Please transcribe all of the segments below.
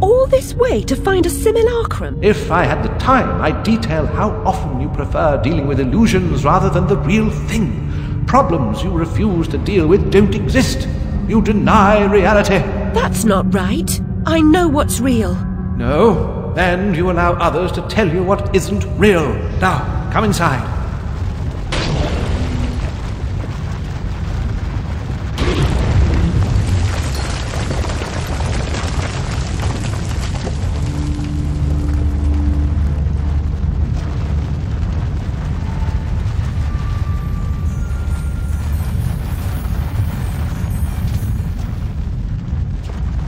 all this way to find a simulacrum? If I had the time, I'd detail how often you prefer dealing with illusions rather than the real thing. Problems you refuse to deal with don't exist. You deny reality. That's not right. I know what's real. No? Then you allow others to tell you what isn't real. Now, come inside.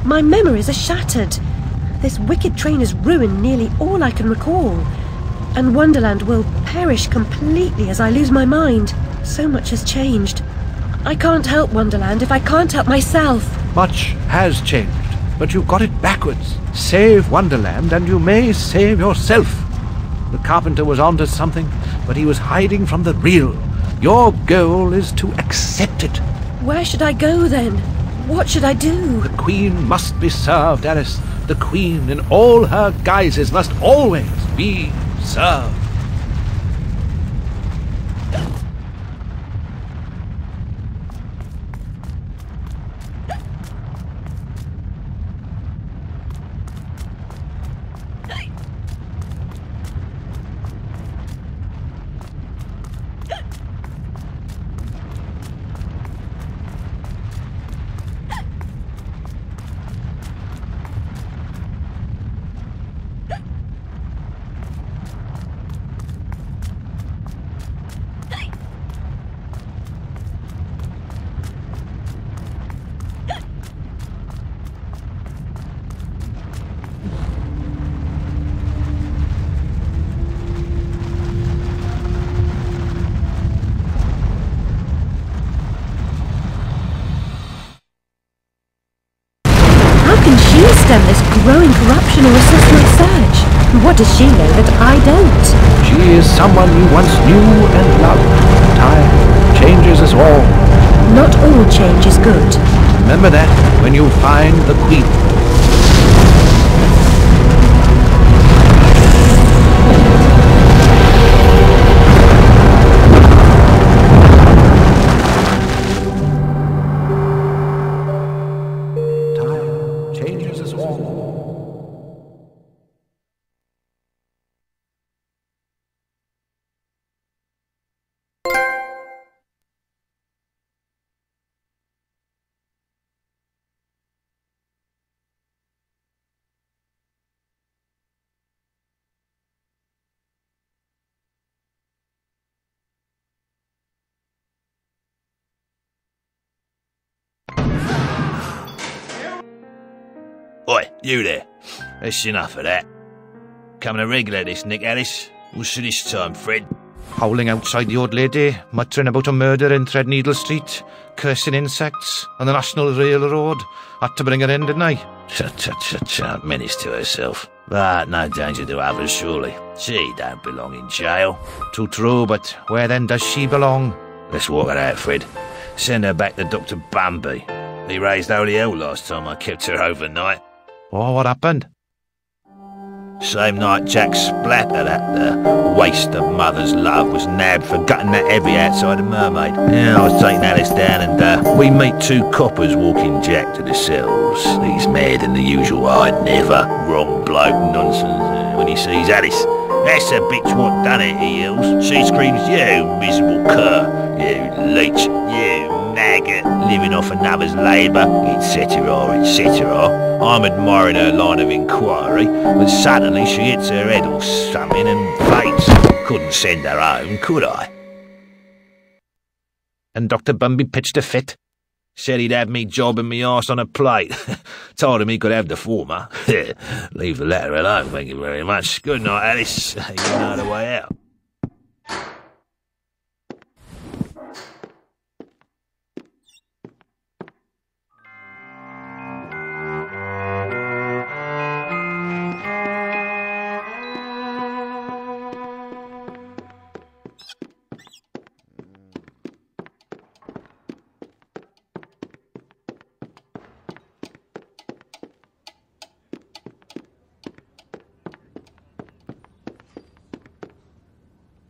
My memories are shattered. This wicked train has ruined nearly all I can recall. And Wonderland will perish completely as I lose my mind. So much has changed. I can't help Wonderland if I can't help myself. Much has changed, but you got it backwards. Save Wonderland and you may save yourself. The carpenter was onto something, but he was hiding from the real. Your goal is to accept it. Where should I go then? What should I do? The Queen must be served, Alice. The Queen in all her guises must always be served. Stem this growing corruption or assist my search? What does she know that I don't? She is someone you once knew and loved. Time changes us all. Not all change is good. Remember that when you find the Queen. Oi, you there. That's enough of that. Coming a regular this, Nick Alice. What's for this time, Fred? Howling outside the old lady, muttering about a murder in Threadneedle Street, cursing insects on the National Railroad. Had to bring her in, didn't I? Tut, menace to herself. But no danger to others, surely. She don't belong in jail. Too true, but where then does she belong? Let's walk her out, Fred. Send her back to Dr. Bumby. He raised holy hell last time I kept her overnight. Oh, what happened? Same night Jack Splatter, that waste of mother's love, was nabbed for gutting that heavy outside a mermaid. Yeah, I was taking Alice down and we meet two coppers walking Jack to the cells. He's mad than the usual I'd never. Wrong bloke nonsense when he sees Alice. That's the bitch what done it, he yells. She screams, you miserable cur, you leech, you maggot, living off another's labour, etc., etc. I'm admiring her line of inquiry, but suddenly she hits her head or something and faints. Couldn't send her home, could I? And Dr. Bumby pitched a fit. Said he'd have me jobbing me arse on a plate. Told him he could have the former. Leave the latter alone, thank you very much. Good night, Alice. You know the way out.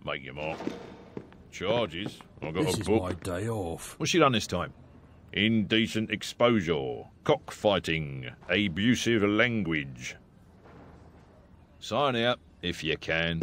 make your mark. Charges? I've got This a is book. my day off. What's she done this time? Indecent exposure, cockfighting, abusive language. Sign out if you can.